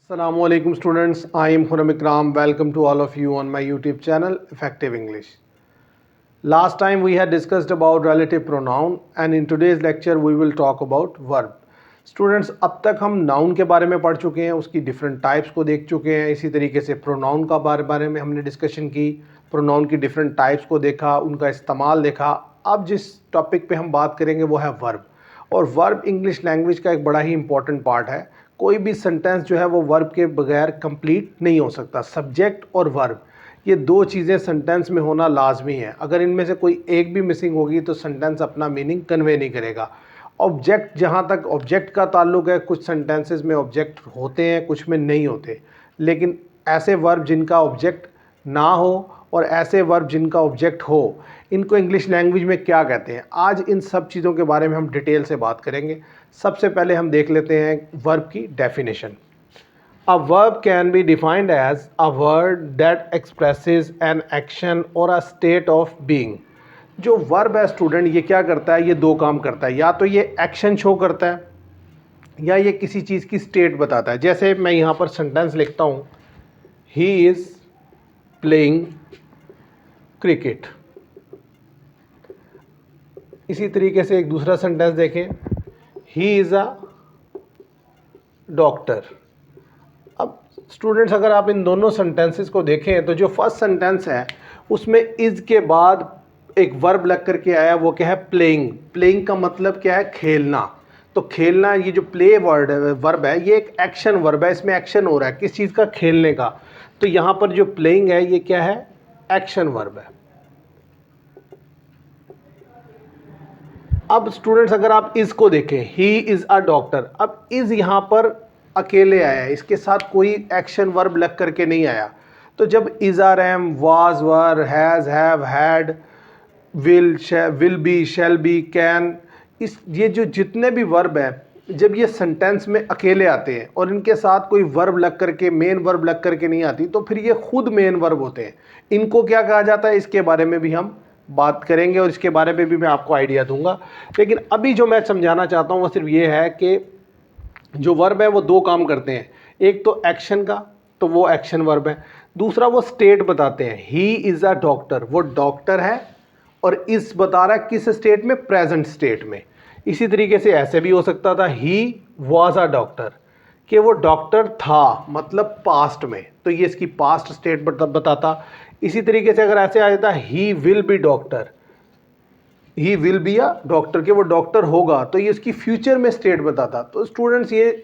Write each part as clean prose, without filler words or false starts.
Assalamualaikum students, I am Khurram Ikram. Welcome to all of you on my YouTube channel Effective English. Last time we had discussed about relative pronoun and in today's lecture we will talk about verb. Students, अब तक हम noun के बारे में पढ़ चुके हैं, उसकी different types को देख चुके हैं. इसी तरीके से pronoun का बारे में हमने discussion की, pronoun की different types को देखा, उनका इस्तेमाल देखा. अब जिस topic पे हम बात करेंगे वो है verb. और verb English language का एक बड़ा ही important part है. कोई भी सेंटेंस जो है वो वर्ब के बगैर कंप्लीट नहीं हो सकता. सब्जेक्ट और वर्ब ये दो चीज़ें सेंटेंस में होना लाजमी है. अगर इनमें से कोई एक भी मिसिंग होगी तो सेंटेंस अपना मीनिंग कन्वे नहीं करेगा. ऑब्जेक्ट, जहाँ तक ऑब्जेक्ट का ताल्लुक है, कुछ सेंटेंसेस में ऑब्जेक्ट होते हैं, कुछ में नहीं होते. लेकिन ऐसे वर्ब जिनका ऑब्जेक्ट ना हो और ऐसे वर्ब जिनका ऑब्जेक्ट हो, इनको इंग्लिश लैंग्वेज में क्या कहते हैं. आज इन सब चीज़ों के बारे में हम डिटेल से बात करेंगे. सबसे पहले हम देख लेते हैं वर्ब की definition. A verb can be defined as a word that expresses an action or a state of being. जो वर्ब है स्टूडेंट, ये क्या करता है? ये दो काम करता है. या तो ये एक्शन शो करता है या ये किसी चीज़ की स्टेट बताता है. जैसे मैं यहाँ पर सेंटेंस लिखता हूँ, ही इज़ प्लेइंग क्रिकेट. इसी तरीके से एक दूसरा सेंटेंस देखें, ही इज़ अ डॉक्टर. अब स्टूडेंट्स, अगर आप इन दोनों सेंटेंसेस को देखें तो जो फर्स्ट सेंटेंस है उसमें इज़ के बाद एक वर्ब लग करके आया, वो क्या है? प्लेइंग. प्लेइंग का मतलब क्या है? खेलना. तो खेलना, ये जो प्ले वर्ड वर्ब है ये एक एक्शन वर्ब है. इसमें एक्शन हो रहा है किस चीज़ का? खेलने का. तो यहाँ पर जो प्लेइंग है ये क्या है? एक्शन वर्ब है. अब स्टूडेंट्स, अगर आप इज़ को देखें, ही इज़ अ डॉक्टर. अब इज़ यहाँ पर अकेले आया है, इसके साथ कोई एक्शन वर्ब लग करके नहीं आया. तो जब is are am, was, were, has, have, had, will be, shall be, can, ये जो जितने भी वर्ब हैं, जब ये सेंटेंस में अकेले आते हैं और इनके साथ कोई वर्ब लग करके, मेन वर्ब लग करके नहीं आती, तो फिर ये खुद मेन वर्ब होते हैं. इनको क्या कहा जाता है, इसके बारे में भी हम बात करेंगे और इसके बारे में भी मैं आपको आइडिया दूंगा. लेकिन अभी जो मैं समझाना चाहता हूँ वो सिर्फ ये है कि जो वर्ब है वो दो काम करते हैं. एक तो एक्शन का, तो वो एक्शन वर्ब है. दूसरा वो स्टेट बताते हैं. ही इज़ अ डॉक्टर, वो डॉक्टर है और इस बता रहा है किस स्टेट में? प्रेजेंट स्टेट में. इसी तरीके से ऐसे भी हो सकता था, ही वॉज अ डॉक्टर, कि वो डॉक्टर था, मतलब पास्ट में, तो ये इसकी पास्ट स्टेट बताता. इसी तरीके से अगर ऐसे आ जाता, ही will B doctor, he will be a doctor, कि वो डॉक्टर होगा, तो ये इसकी फ्यूचर में स्टेट बताता. तो स्टूडेंट्स, ये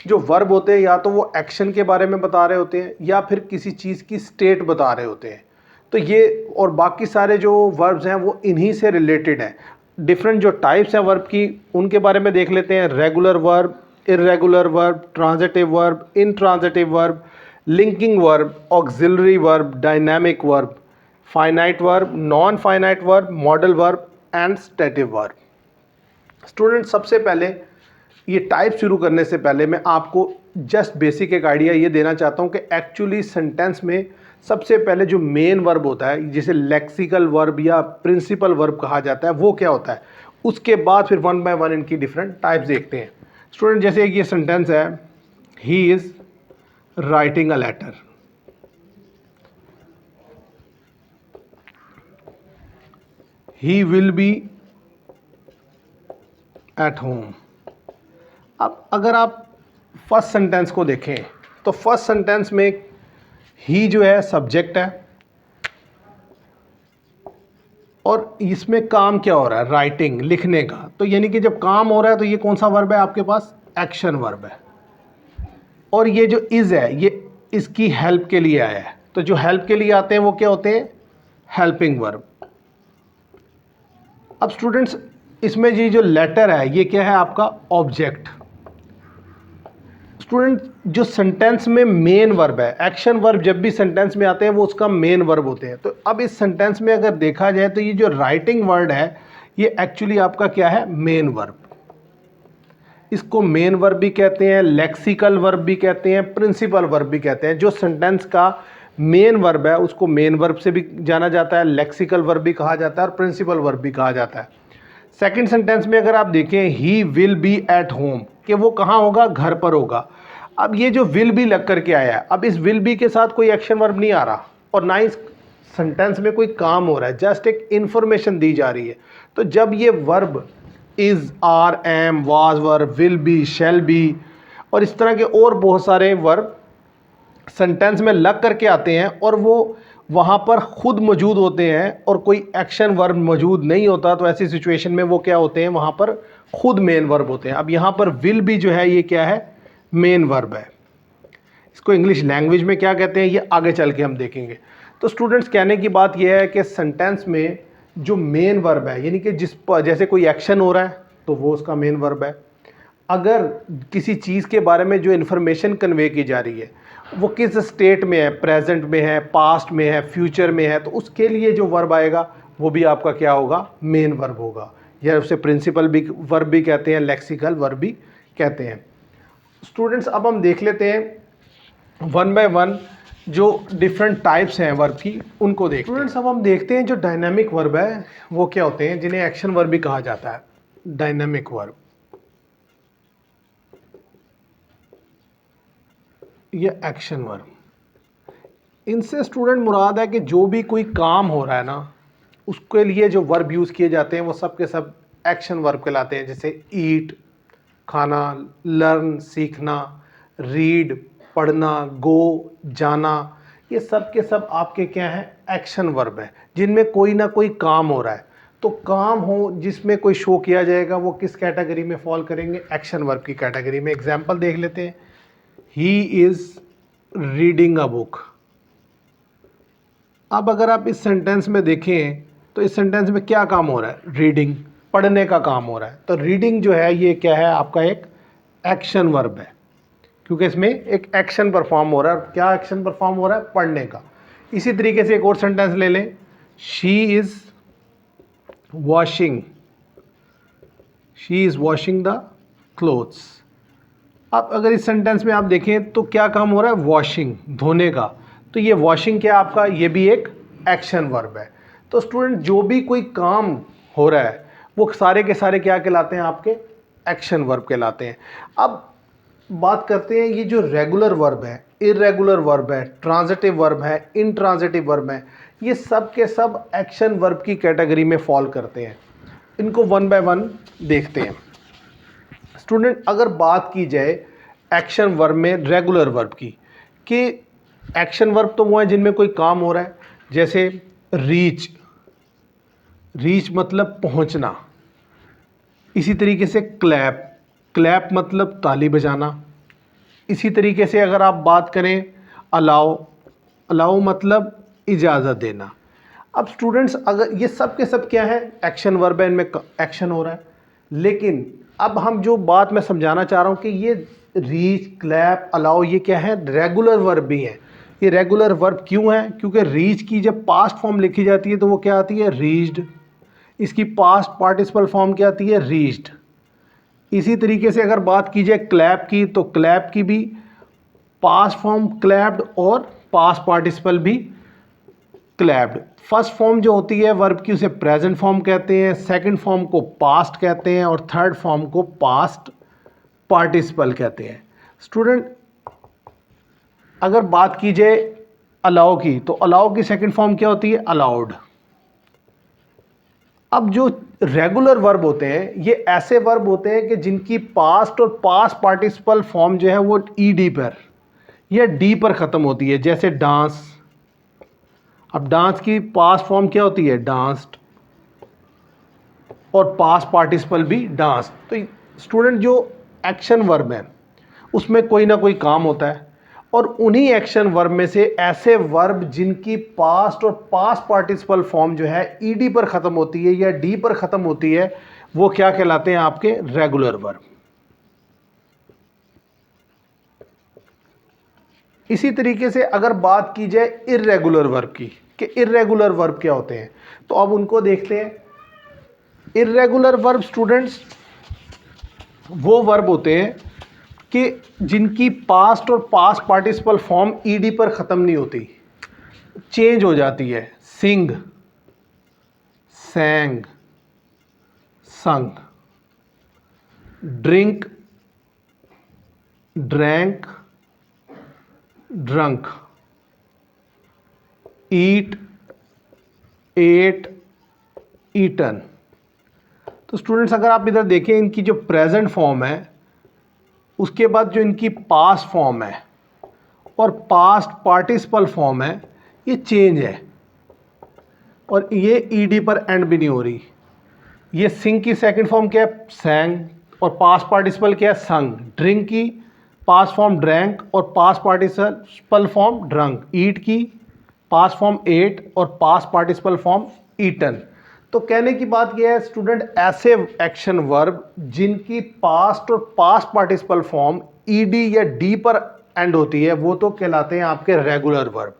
जो वर्ब होते हैं या तो वो एक्शन के बारे में बता रहे होते हैं या फिर किसी चीज़ की स्टेट बता रहे होते हैं. तो ये और बाकी सारे जो वर्ब्स हैं वो इन्हीं से रिलेटेड हैं. डिफरेंट जो टाइप्स हैं वर्ब की, उनके बारे में देख लेते हैं. Regular verb, irregular verb, transitive verb, intransitive verb, linking verb, auxiliary verb, dynamic verb, finite verb, non finite verb, modal verb and stative verb. Student, सबसे पहले ये टाइप शुरू करने से पहले मैं आपको जस्ट बेसिक एक आइडिया ये देना चाहता हूँ कि एक्चुअली सेंटेंस में सबसे पहले जो मेन वर्ब होता है, जिसे लेक्सिकल वर्ब या प्रिंसिपल वर्ब कहा जाता है, वो क्या होता है. उसके बाद फिर वन बाय वन इनकी डिफरेंट टाइप्स देखते हैं. स्टूडेंट, जैसे ये सेंटेंस है, he is writing a letter. He will be at home. अब अगर आप फर्स्ट सेंटेंस को देखें तो फर्स्ट सेंटेंस में ही जो है सब्जेक्ट है और इसमें काम क्या हो रहा है? राइटिंग, लिखने का. तो यानी कि जब काम हो रहा है तो ये कौन सा वर्ब है आपके पास? एक्शन वर्ब है. और ये जो इज़ है ये इसकी हेल्प के लिए आया है. तो जो हेल्प के लिए आते हैं वो क्या होते हैं? Helping verb. अब स्टूडेंट्स, इसमें ये जो लेटर है ये क्या है? आपका ऑब्जेक्ट. स्टूडेंट, जो सेंटेंस में मेन वर्ब है, एक्शन वर्ब जब भी सेंटेंस में आते हैं वो उसका मेन वर्ब होते हैं. तो अब इस सेंटेंस में अगर देखा जाए तो ये जो राइटिंग वर्ड है ये एक्चुअली आपका क्या है? Main verb. इसको मेन वर्ब भी कहते हैं, लेक्सिकल वर्ब भी कहते हैं, प्रिंसिपल वर्ब भी कहते हैं. जो सेंटेंस का मेन वर्ब है उसको मेन वर्ब से भी जाना जाता है, लेक्सिकल वर्ब भी कहा जाता है और प्रिंसिपल वर्ब भी कहा जाता है. सेकंड सेंटेंस में अगर आप देखें, ही विल बी एट होम, कि वो कहाँ होगा? घर पर होगा. अब ये जो विल बी लग करके आया है, अब इस विल बी के साथ कोई एक्शन वर्ब नहीं आ रहा और ना इस सेंटेंस में कोई काम हो रहा है, जस्ट एक इंफॉर्मेशन दी जा रही है। तो जब ये verb is, are, am, was, were, will be, shall be और इस तरह के और बहुत सारे वर्ब सेंटेंस में लग करके आते हैं और वो वहाँ पर खुद मौजूद होते हैं और कोई एक्शन वर्ब मौजूद नहीं होता, तो ऐसी सिचुएशन में वो क्या होते हैं, वहाँ पर खुद मेन वर्ब होते हैं। अब यहाँ पर विल भी जो है ये क्या है, मेन वर्ब है। इसको इंग्लिश लैंग्वेज में क्या कहते हैं ये आगे चल के हम देखेंगे। तो स्टूडेंट्स कहने की बात यह है कि सेंटेंस में जो मेन वर्ब है, यानी कि जिस पर जैसे कोई एक्शन हो रहा है तो वो उसका मेन वर्ब है। अगर किसी चीज़ के बारे में जो इन्फॉर्मेशन कन्वे की जा रही है वो किस स्टेट में है, प्रेजेंट में है, पास्ट में है, फ्यूचर में है, तो उसके लिए जो वर्ब आएगा वो भी आपका क्या होगा, मेन वर्ब होगा, या उसे प्रिंसिपल भी वर्ब भी कहते हैं, लेक्सिकल वर्ब भी कहते हैं। स्टूडेंट्स अब हम देख लेते हैं वन बाय वन जो डिफरेंट टाइप्स हैं वर्ब की, उनको देखते हैं। स्टूडेंट्स अब हम देखते हैं जो डायनामिक वर्ब है वो क्या होते हैं, जिन्हें एक्शन वर्ब भी कहा जाता है। डायनामिक वर्ब, ये एक्शन वर्ब, इनसे स्टूडेंट मुराद है कि जो भी कोई काम हो रहा है ना उसके लिए जो वर्ब यूज़ किए जाते हैं वो सब के सब एक्शन वर्ब कहलाते हैं। जैसे ईट खाना, लर्न सीखना, रीड पढ़ना, गो जाना, ये सब के सब आपके क्या हैं, एक्शन वर्ब है, जिनमें कोई ना कोई काम हो रहा है। तो काम हो जिसमें कोई शो किया जाएगा वो किस कैटेगरी में फॉल करेंगे, एक्शन वर्ब की कैटेगरी में। एग्जाम्पल देख लेते हैं, he is reading a book. अब अगर आप इस सेंटेंस में देखें तो इस सेंटेंस में क्या काम हो रहा है, रीडिंग, पढ़ने का काम हो रहा है। तो रीडिंग जो है ये क्या है, आपका एक एक्शन वर्ब है, क्योंकि इसमें एक एक्शन परफॉर्म हो रहा है। क्या एक्शन परफॉर्म हो रहा है, पढ़ने का। इसी तरीके से एक और सेंटेंस ले लें, she is washing, she is washing the clothes. अब अगर इस सेंटेंस में आप देखें तो क्या काम हो रहा है, वॉशिंग, धोने का। तो ये वॉशिंग क्या आपका, ये भी एक एक्शन वर्ब है। तो स्टूडेंट जो भी कोई काम हो रहा है वो सारे के सारे क्या कहलाते हैं, आपके एक्शन वर्ब कहलाते हैं। अब बात करते हैं ये जो रेगुलर वर्ब है, इर्रेगुलर वर्ब है, ट्रांजिटिव वर्ब है, इनट्रांजिटिव वर्ब है, ये सब के सब एक्शन वर्ब की कैटेगरी में फॉल करते हैं। इनको वन बाय वन देखते हैं। स्टूडेंट अगर बात की जाए एक्शन वर्ब में रेगुलर वर्ब की, कि एक्शन वर्ब तो वो है जिनमें कोई काम हो रहा है, जैसे रीच, रीच मतलब पहुंचना। इसी तरीके से क्लैप, क्लैप मतलब ताली बजाना। इसी तरीके से अगर आप बात करें अलाउ, अलाउ मतलब इजाज़त देना। अब स्टूडेंट्स अगर ये सब के सब क्या है, एक्शन वर्ब है, इनमें एक्शन हो रहा है। लेकिन अब हम जो बात मैं समझाना चाह रहा हूँ कि ये रीच, क्लैप, अलाउ ये क्या है, रेगुलर वर्ब भी हैं। ये रेगुलर वर्ब क्यों है, क्योंकि रीच की जब पास्ट फॉर्म लिखी जाती है तो वो क्या आती है, रीच्ड। इसकी पास्ट पार्टिसिपल फॉर्म क्या आती है, रीच्ड। इसी तरीके से अगर बात की जाए क्लैप की, तो क्लैप की भी पास्ट फॉर्म क्लैप्ड और पास्ट पार्टिसिपल भी क्लैप्ड। फर्स्ट फॉर्म जो होती है वर्ब की उसे प्रेजेंट फॉर्म कहते हैं, सेकंड फॉर्म को पास्ट कहते हैं और थर्ड फॉर्म को पास्ट पार्टिसिपल कहते हैं। स्टूडेंट अगर बात की जाए अलाउ की, तो अलाउ की सेकंड फॉर्म क्या होती है, अलाउड। अब जो रेगुलर वर्ब होते हैं ये ऐसे वर्ब होते हैं कि जिनकी पास्ट और पास्ट पार्टिसिपल फॉर्म जो है वो ईडी पर या डी पर ख़त्म होती है, जैसे डांस। अब डांस की पास्ट फॉर्म क्या होती है, डांस्ड, और पास्ट पार्टिसिपल भी डांस। तो स्टूडेंट जो एक्शन वर्ब है उसमें कोई ना कोई काम होता है, और उन्हीं एक्शन वर्ब में से ऐसे वर्ब जिनकी पास्ट और पास्ट पार्टिसिपल फॉर्म जो है ईडी पर ख़त्म होती है या डी पर ख़त्म होती है वो क्या कहलाते हैं, आपके रेगुलर वर्ब। इसी तरीके से अगर बात की जाए इर्रेगुलर वर्ब की, कि इर्रेगुलर वर्ब क्या होते हैं, तो अब उनको देखते हैं। इर्रेगुलर वर्ब स्टूडेंट्स वो वर्ब होते हैं कि जिनकी पास्ट और पास्ट पार्टिसिपल फॉर्म ईडी पर ख़त्म नहीं होती, चेंज हो जाती है। सिंग, सैंग, संग, ड्रिंक, ड्रैंक, ड्रंक, ईट, एट, ईटन। तो स्टूडेंट्स अगर आप इधर देखें इनकी जो प्रेजेंट फॉर्म है, उसके बाद जो इनकी पास्ट फॉर्म है और पास्ट पार्टिसिपल फॉर्म है, ये चेंज है और ये ईडी पर एंड भी नहीं हो रही। ये सिंग की सेकंड फॉर्म क्या है, सैंग, और पास्ट पार्टिसिपल क्या है, संग। ड्रिंक की पास्ट फॉर्म ड्रैंक और पास्ट पार्टिसिपल फॉर्म ड्रंक। ईट की पास्ट फॉर्म एट और पास्ट पार्टिसिपल फॉर्म ईटन। तो कहने की बात यह है स्टूडेंट, ऐसे एक्शन वर्ब जिनकी पास्ट और पास्ट पार्टिसिपल फॉर्म ईडी या डी पर एंड होती है वो तो कहलाते हैं आपके रेगुलर वर्ब।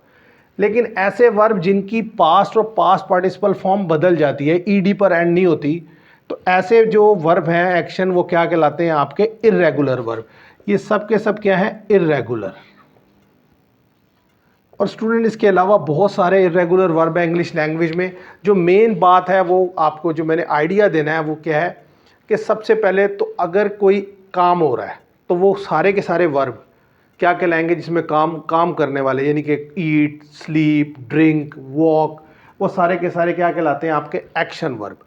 लेकिन ऐसे वर्ब जिनकी पास्ट और पास्ट पार्टिसिपल फॉर्म बदल जाती है, ईडी पर एंड नहीं होती, तो ऐसे जो वर्ब हैं एक्शन वो क्या कहलाते हैं आपके इर्रेगुलर वर्ब। ये सब के सब क्या है, इर्रेगुलर। और स्टूडेंट इसके अलावा बहुत सारे इर्रेगुलर वर्ब है इंग्लिश लैंग्वेज में। जो मेन बात है वो आपको जो मैंने आइडिया देना है वो क्या है कि सबसे पहले तो अगर कोई काम हो रहा है तो वो सारे के सारे वर्ब क्या कहलाएंगे, जिसमें काम करने वाले, यानी कि ईट, स्लीप, ड्रिंक, वॉक, वो सारे के सारे क्या कहलाते हैं आपके एक्शन वर्ब।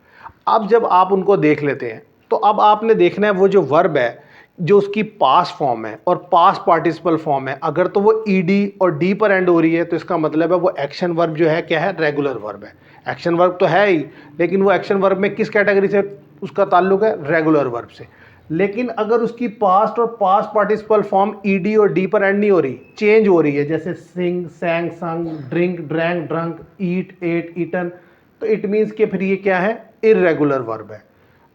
अब जब आप उनको देख लेते हैं तो अब आपने देखना है वो जो वर्ब है जो उसकी पास्ट फॉर्म है और पास्ट पार्टिसिपल फॉर्म है, अगर तो वो ईडी और डी पर एंड हो रही है तो इसका मतलब है वो एक्शन वर्ब जो है क्या है, रेगुलर वर्ब है। एक्शन वर्ब तो है ही, लेकिन वो एक्शन वर्ब में किस कैटेगरी से उसका ताल्लुक है, रेगुलर वर्ब से। लेकिन अगर उसकी पास्ट और पास्ट पार्टिसिपल फॉर्म ईडी और डी पर एंड नहीं हो रही, चेंज हो रही है, जैसे सिंग, सैंग, संग, ड्रिंक, ड्रैंक, ड्रंक, ईट, एट, ईटन, तो इट मीन्स कि फिर ये क्या है, इर्रेगुलर वर्ब है।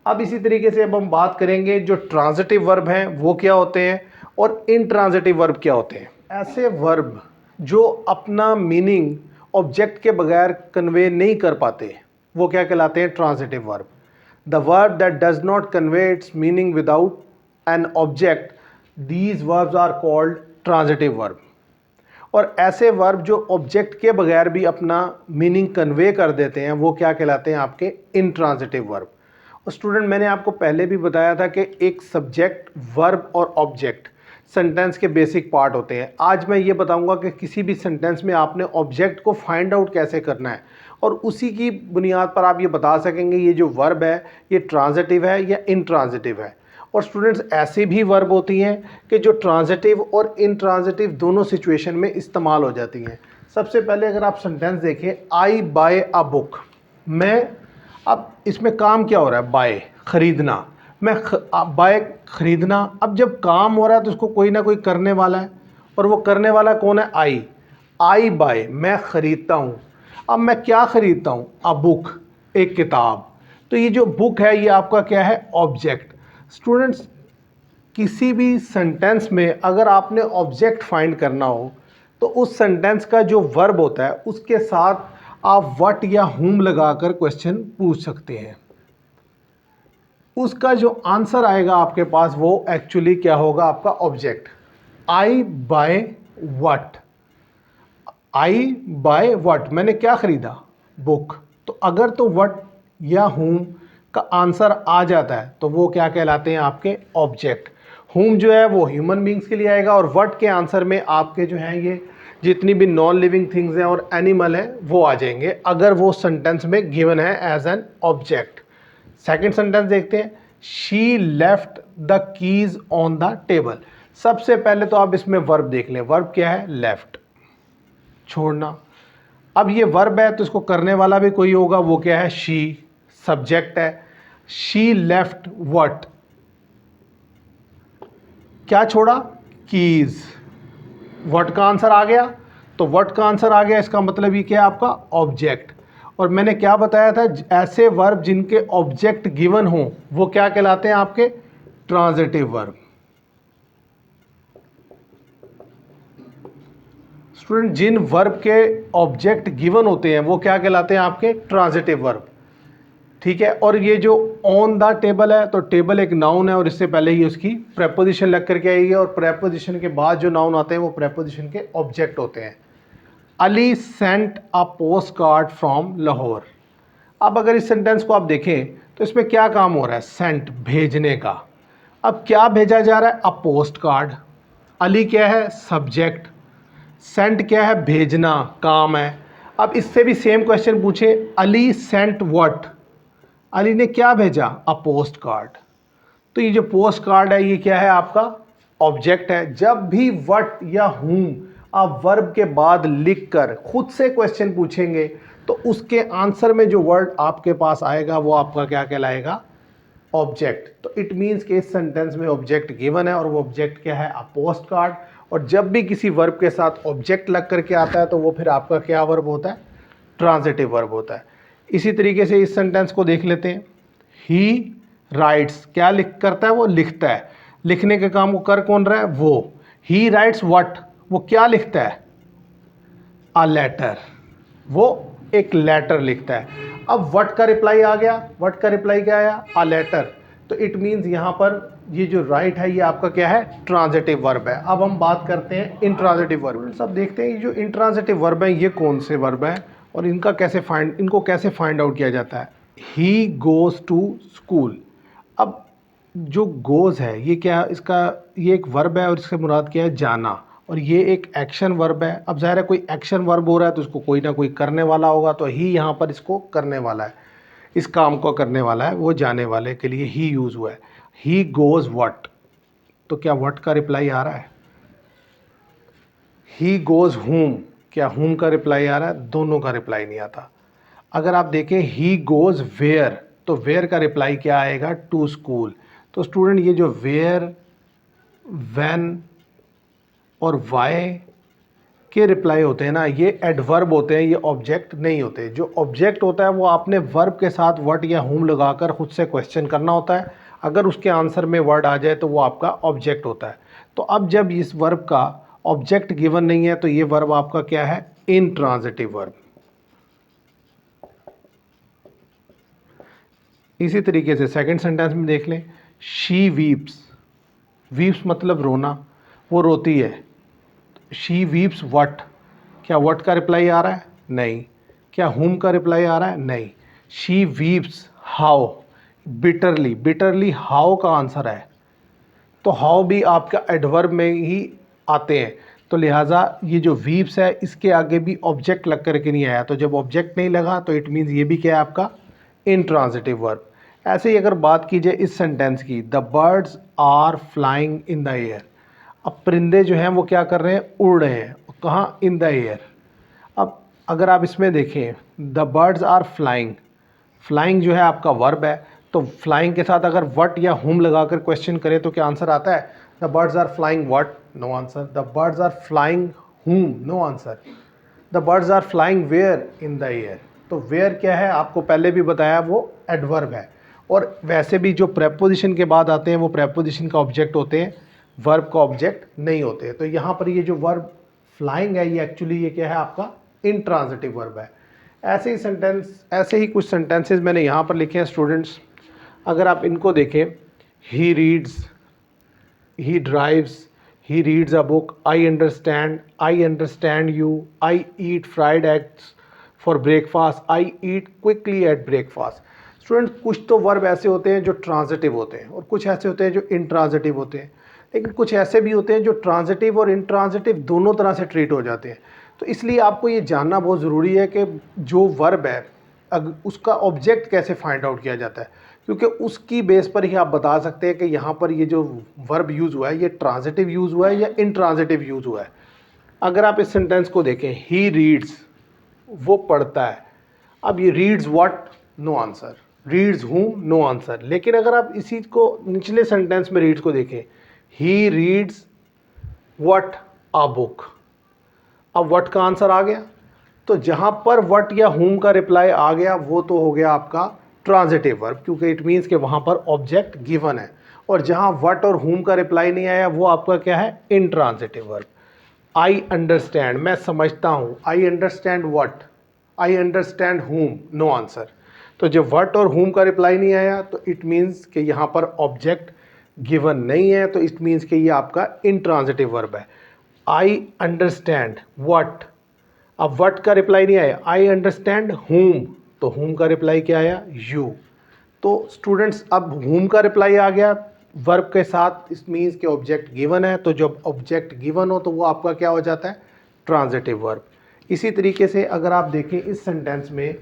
अब इसी तरीके से अब हम बात करेंगे जो ट्रांजिटिव वर्ब हैं वो क्या होते हैं और इनट्रांजिटिव वर्ब क्या होते हैं। ऐसे वर्ब जो अपना मीनिंग ऑब्जेक्ट के बगैर कन्वे नहीं कर पाते वो क्या कहलाते हैं, transitive verb. The verb that does not convey its meaning without an object, these verbs are called transitive verb। और ऐसे वर्ब जो ऑब्जेक्ट के बगैर भी अपना मीनिंग कन्वे कर देते हैं वो क्या कहलाते हैं आपके इनट्रांजिटिव वर्ब। और स्टूडेंट मैंने आपको पहले भी बताया था कि एक सब्जेक्ट, वर्ब और ऑब्जेक्ट सेंटेंस के बेसिक पार्ट होते हैं। आज मैं ये बताऊंगा कि किसी भी सेंटेंस में आपने ऑब्जेक्ट को फाइंड आउट कैसे करना है और उसी की बुनियाद पर आप ये बता सकेंगे ये जो वर्ब है ये ट्रांजिटिव है या इनट्रांजिटिव है। और स्टूडेंट्स ऐसी भी वर्ब होती हैं कि जो ट्रांजिटिव और इनट्रांजिटिव दोनों सिचुएशन में इस्तेमाल हो जाती हैं। सबसे पहले अगर आप सेंटेंस देखें, आई बाय अ बुक, मैं, अब इसमें काम क्या हो रहा है, बाय, ख़रीदना, मैं बाय ख़रीदना। अब जब काम हो रहा है तो उसको कोई ना कोई करने वाला है और वो करने वाला कौन है, आई बाय, मैं ख़रीदता हूँ। अब मैं क्या ख़रीदता हूँ, अ बुक, एक किताब। तो ये जो बुक है ये आपका क्या है, ऑब्जेक्ट। स्टूडेंट्स किसी भी सेंटेंस में अगर आपने ऑब्जेक्ट फाइंड करना हो तो उस सेंटेंस का जो वर्ब होता है उसके साथ आप व्हाट या हुम लगाकर क्वेश्चन पूछ सकते हैं। उसका जो आंसर आएगा आपके पास वो एक्चुअली क्या होगा, आपका object. I by what, I by what, मैंने क्या खरीदा, बुक। तो अगर तो व्हाट या हुम का आंसर आ जाता है तो वो क्या कहलाते हैं आपके ऑब्जेक्ट। हुम जो है वो ह्यूमन बींग्स के लिए आएगा और व्हाट के आंसर में आपके जो हैं ये जितनी भी नॉन लिविंग थिंग्स हैं और एनिमल हैं वो आ जाएंगे अगर वो सेंटेंस में गिवन है as an object. Second sentence देखते हैं, she left the keys on the table. सबसे पहले तो आप इसमें वर्ब देख लें, वर्ब क्या है, लेफ्ट, छोड़ना। अब ये वर्ब है तो इसको करने वाला भी कोई होगा, वो क्या है, शी, सब्जेक्ट है। शी लेफ्ट व्हाट, क्या छोड़ा, कीज। व्हाट का आंसर आ गया, तो व्हाट का आंसर आ गया, इसका मतलब ये क्या है, आपका ऑब्जेक्ट। और मैंने क्या बताया था, ऐसे वर्ब जिनके ऑब्जेक्ट गिवन हो वो क्या कहलाते हैं आपके ट्रांजिटिव वर्ब। स्टूडेंट जिन वर्ब के ऑब्जेक्ट गिवन होते हैं वो क्या कहलाते हैं आपके ट्रांजिटिव वर्ब, ठीक है। और ये जो ऑन द टेबल है तो टेबल एक नाउन है और इससे पहले ही उसकी प्रेपोजिशन लग करके आएगी और प्रेपोजिशन के बाद जो नाउन आते हैं वो प्रेपोजिशन के ऑब्जेक्ट होते हैं। Ali sent a post card from Lahore. अब अगर इस सेंटेंस को आप देखें तो इसमें क्या काम हो रहा है, सेंट, भेजने का। अब क्या भेजा जा रहा है, अ पोस्ट कार्ड। अली क्या है, सब्जेक्ट, सेंट क्या है, भेजना, काम है। अब इससे भी सेम क्वेश्चन पूछे, अली सेंट व्हाट, अली ने क्या भेजा, अ पोस्ट कार्ड। तो ये जो पोस्ट कार्ड है ये क्या है, आपका ऑब्जेक्ट है। जब भी व्हाट या हूम आप वर्ब के बाद लिखकर खुद से क्वेश्चन पूछेंगे तो उसके आंसर में जो वर्ड आपके पास आएगा वो आपका क्या कहलाएगा, ऑब्जेक्ट। तो इट मीन्स कि इस सेंटेंस में ऑब्जेक्ट गिवन है और वो ऑब्जेक्ट क्या है, अ पोस्ट कार्ड। और जब भी किसी वर्ब के साथ ऑब्जेक्ट लग करके आता है तो वो फिर आपका क्या वर्ब होता है, ट्रांजिटिव वर्ब होता है। इसी तरीके से इस सेंटेंस को देख लेते हैं, ही राइट्स, क्या लिख करता है, वो लिखता है। लिखने के काम को कर कौन रहा है, वो। ही राइट्स व्हाट, वो क्या लिखता है, अ लेटर, वो एक लेटर लिखता है। अब व्हाट का रिप्लाई आ गया, व्हाट का रिप्लाई क्या आया, अ लेटर। तो इट मीन्स यहाँ पर ये जो राइट है ये आपका क्या है, ट्रांजिटिव वर्ब है। अब हम बात करते हैं इंट्रांजिटिव वर्ब। सब देखते हैं ये जो इंट्रांजिटिव वर्ब है ये कौन से वर्ब है और इनको कैसे फाइंड आउट किया जाता है। He goes to school. अब जो गोज़ है ये क्या, इसका ये एक वर्ब है और इससे मुराद क्या है, जाना। और ये एक एक्शन वर्ब है। अब ज़ाहिर है कोई एक्शन वर्ब हो रहा है तो उसको कोई ना कोई करने वाला होगा, तो ही यहाँ पर इसको करने वाला है, इस काम को करने वाला है, वो जाने वाले के लिए ही यूज़ हुआ है। ही गोज़ व्हाट, तो क्या व्हाट का रिप्लाई आ रहा है। ही गोज़ हूम, क्या हूम का रिप्लाई आ रहा है, दोनों का रिप्लाई नहीं आता। अगर आप देखें ही गोज़ वेयर, तो वेयर का रिप्लाई क्या आएगा, टू स्कूल। तो स्टूडेंट ये जो वेयर, व्हेन और वाई के रिप्लाई होते हैं ना, ये एडवर्ब होते हैं, ये ऑब्जेक्ट नहीं होते। जो ऑब्जेक्ट होता है वो आपने वर्ब के साथ व्हाट या हूम लगाकर खुद से क्वेश्चन करना होता है। अगर उसके आंसर में वर्ड आ जाए तो वो आपका ऑब्जेक्ट होता है। तो अब जब इस वर्ब का ऑब्जेक्ट गिवन नहीं है तो ये वर्ब आपका क्या है, इंट्रांजिटिव वर्ब। इसी तरीके से सेकंड सेंटेंस में देख लें, शी वीप्स, वीप्स मतलब रोना, वो रोती है। शी वीप्स व्हाट, क्या व्हाट का रिप्लाई आ रहा है, नहीं। क्या हुम का रिप्लाई आ रहा है, नहीं। She weeps how, bitterly, bitterly how का आंसर है। तो हाउ भी आपका एडवर्ब में ही आते हैं, तो लिहाजा ये जो वीप्स है इसके आगे भी ऑब्जेक्ट लग करके नहीं आया। तो जब ऑब्जेक्ट नहीं लगा तो इट मीन्स ये भी क्या है आपका इंट्रांजिटिव वर्ब। ऐसे ही अगर बात कीजिए इस सेंटेंस की, the birds are flying in the air. अब परिंदे जो हैं वो क्या कर रहे हैं, उड़ रहे हैं, कहाँ, इन द एयर। अब अगर आप इसमें देखें, the birds are flying, flying जो है आपका वर्ब है, तो फ्लाइंग के साथ अगर व्हाट या हुम लगाकर क्वेश्चन करें तो क्या आंसर आता है, the birds are flying what, no answer. The birds are flying whom, no answer. The birds are flying where, in the air. तो वेयर क्या है, आपको पहले भी बताया, वो एडवर्ब है। और वैसे भी जो प्रेपोजिशन के बाद आते हैं वो प्रेपोजिशन का ऑब्जेक्ट होते हैं, वर्ब का ऑब्जेक्ट नहीं होते। तो यहाँ पर ये जो वर्ब फ्लाइंग है ये एक्चुअली ये क्या है, आपका इंट्रांजिटिव वर्ब है। ऐसे ही कुछ सेंटेंसेस मैंने यहाँ पर लिखे हैं स्टूडेंट्स। अगर आप इनको देखें, he reads, he drives, he reads a book, I understand you, I eat fried eggs for breakfast, I eat quickly at breakfast. Student कुछ तो वर्ब ऐसे होते हैं जो ट्रांजिटिव होते हैं और कुछ ऐसे होते हैं जो इंट्रांजिटिव होते हैं, लेकिन कुछ ऐसे भी होते हैं जो ट्रांजिटिव और इंट्रांजिटिव दोनों तरह से ट्रीट हो जाते हैं। तो इसलिए आपको ये जानना बहुत ज़रूरी है कि जो वर्ब है उसका ऑब्जेक्ट कैसे फाइंड आउट किया जाता है, क्योंकि उसकी बेस पर ही आप बता सकते हैं कि यहाँ पर ये जो वर्ब यूज़ हुआ है ये ट्रांजिटिव यूज़ हुआ है या इंट्रांजिटिव यूज़ हुआ है। अगर आप इस सेंटेंस को देखें, ही रीड्स, वो पढ़ता है। अब ये reads what, no answer. Reads whom, no answer. लेकिन अगर आप इसी को निचले सेंटेंस में रीड्स को देखें, he reads what, a book. अब व्हाट का आंसर आ गया। तो जहाँ पर व्हाट या हुम का रिप्लाई आ गया वो तो हो गया आपका ट्रांजिटिव वर्ब, क्योंकि इट मीन्स कि वहाँ पर ऑब्जेक्ट गिवन है। और जहाँ व्हाट और हुम का रिप्लाई नहीं आया वो आपका क्या है, इंट्रांजिटिव वर्ब। आई अंडरस्टैंड, मैं समझता हूँ, I understand what, I understand हुम, नो आंसर। तो जब व्हाट और हुम का रिप्लाई नहीं आया तो इट मीन्स कि यहाँ पर ऑब्जेक्ट गिवन नहीं है, तो इट मीन्स कि ये आपका इंट्रांजिटिव वर्ब है। आई अंडरस्टैंड व्हाट, अब व्हाट का रिप्लाई नहीं आया, आई अंडरस्टैंड हुम, तो हुम का रिप्लाई क्या आया, यू। तो स्टूडेंट्स अब हुम का रिप्लाई आ गया वर्ब के साथ, इस मीन्स के ऑब्जेक्ट गिवन है। तो जब ऑब्जेक्ट गिवन हो तो वो आपका क्या हो जाता है, ट्रांजिटिव वर्ब। इसी तरीके से अगर आप देखें इस सेंटेंस में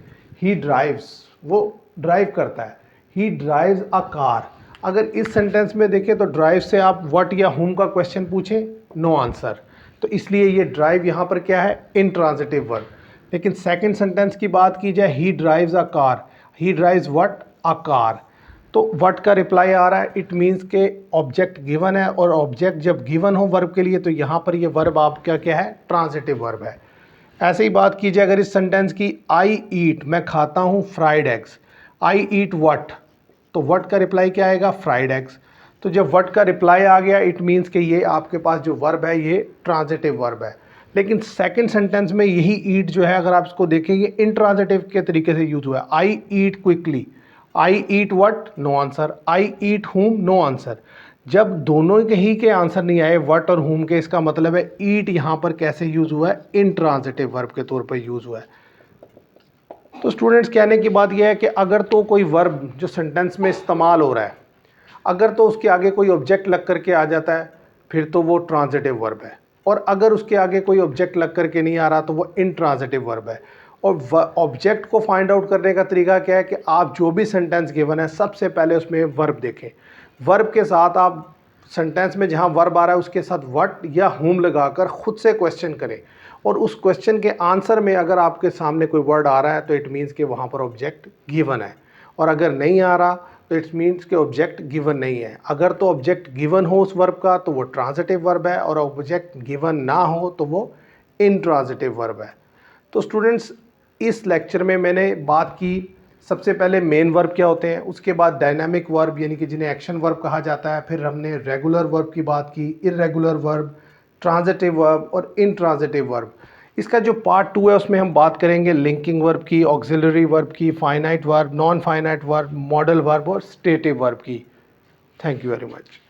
ही ड्राइव्स, वो ड्राइव करता है, ही ड्राइव्स अ कार। अगर इस सेंटेंस में देखें तो ड्राइव से आप व्हाट या हुम का क्वेश्चन पूछें, नो आंसर, तो इसलिए ये ड्राइव यहाँ पर क्या है, इनट्रांजिटिव वर्ब। लेकिन सेकंड सेंटेंस की बात की जाए, ही drives a car, he drives what, a car, तो व्हाट का रिप्लाई आ रहा है, इट मीन्स के ऑब्जेक्ट गिवन है, और ऑब्जेक्ट जब गिवन हो वर्ब के लिए तो यहाँ पर ये वर्ब आपका क्या है, ट्रांजिटिव वर्ब है। ऐसे ही बात की जाए अगर इस सेंटेंस की, आई ईट, मैं खाता हूँ fried eggs, I eat what, तो व्हाट का रिप्लाई क्या आएगा, फ्राइड एग्स। तो जब व्हाट का रिप्लाई आ गया इट मीन्स कि ये आपके पास जो वर्ब है ये ट्रांजिटिव वर्ब है। लेकिन सेकंड सेंटेंस में यही ईट जो है अगर आप इसको देखेंगे इंट्रांजिटिव के तरीके से यूज हुआ है, I eat quickly, I eat what, no answer, I eat whom, no answer. जब दोनों ही के आंसर नहीं आए व्हाट और हुम के, इसका मतलब है ईट यहाँ पर कैसे यूज हुआ है, इंट्रांजिटिव वर्ब के तौर पर यूज हुआ है। तो स्टूडेंट्स कहने की बात यह है कि अगर तो कोई वर्ब जो सेंटेंस में इस्तेमाल हो रहा है, अगर तो उसके आगे कोई ऑब्जेक्ट लग करके आ जाता है फिर तो वो ट्रांजिटिव वर्ब है, और अगर उसके आगे कोई ऑब्जेक्ट लग करके नहीं आ रहा तो वो इनट्रांजिटिव वर्ब है। और ऑब्जेक्ट को फाइंड आउट करने का तरीका क्या है कि आप जो भी सेंटेंस गिवन है सबसे पहले उसमें वर्ब देखें, वर्ब के साथ आप सेंटेंस में जहाँ वर्ब आ रहा है उसके साथ व्हाट या हुम लगाकर खुद से क्वेश्चन करें, और उस क्वेश्चन के आंसर में अगर आपके सामने कोई वर्ड आ रहा है तो इट मीन्स कि वहाँ पर ऑब्जेक्ट गिवन है, और अगर नहीं आ रहा तो इट्स मीन्स कि ऑब्जेक्ट गिवन नहीं है। अगर तो ऑब्जेक्ट गिवन हो उस वर्ब का तो वो ट्रांजिटिव वर्ब है, और ऑब्जेक्ट गिवन ना हो तो वो इनट्रांजिटिव वर्ब है। तो स्टूडेंट्स इस लेक्चर में मैंने बात की सबसे पहले मेन वर्ब क्या होते हैं, उसके बाद डायनामिक वर्ब यानी कि जिन्हें एक्शन वर्ब कहा जाता है, फिर हमने रेगुलर वर्ब की बात की, इर्रेगुलर वर्ब, ट्रांजिटिव वर्ब और इनट्रांजिटिव वर्ब। इसका जो पार्ट 2 है उसमें हम बात करेंगे लिंकिंग वर्ब की, ऑक्सिलरी वर्ब की, finite verb, non finite verb, modal verb और स्टेटिव वर्ब की। Thank you very much.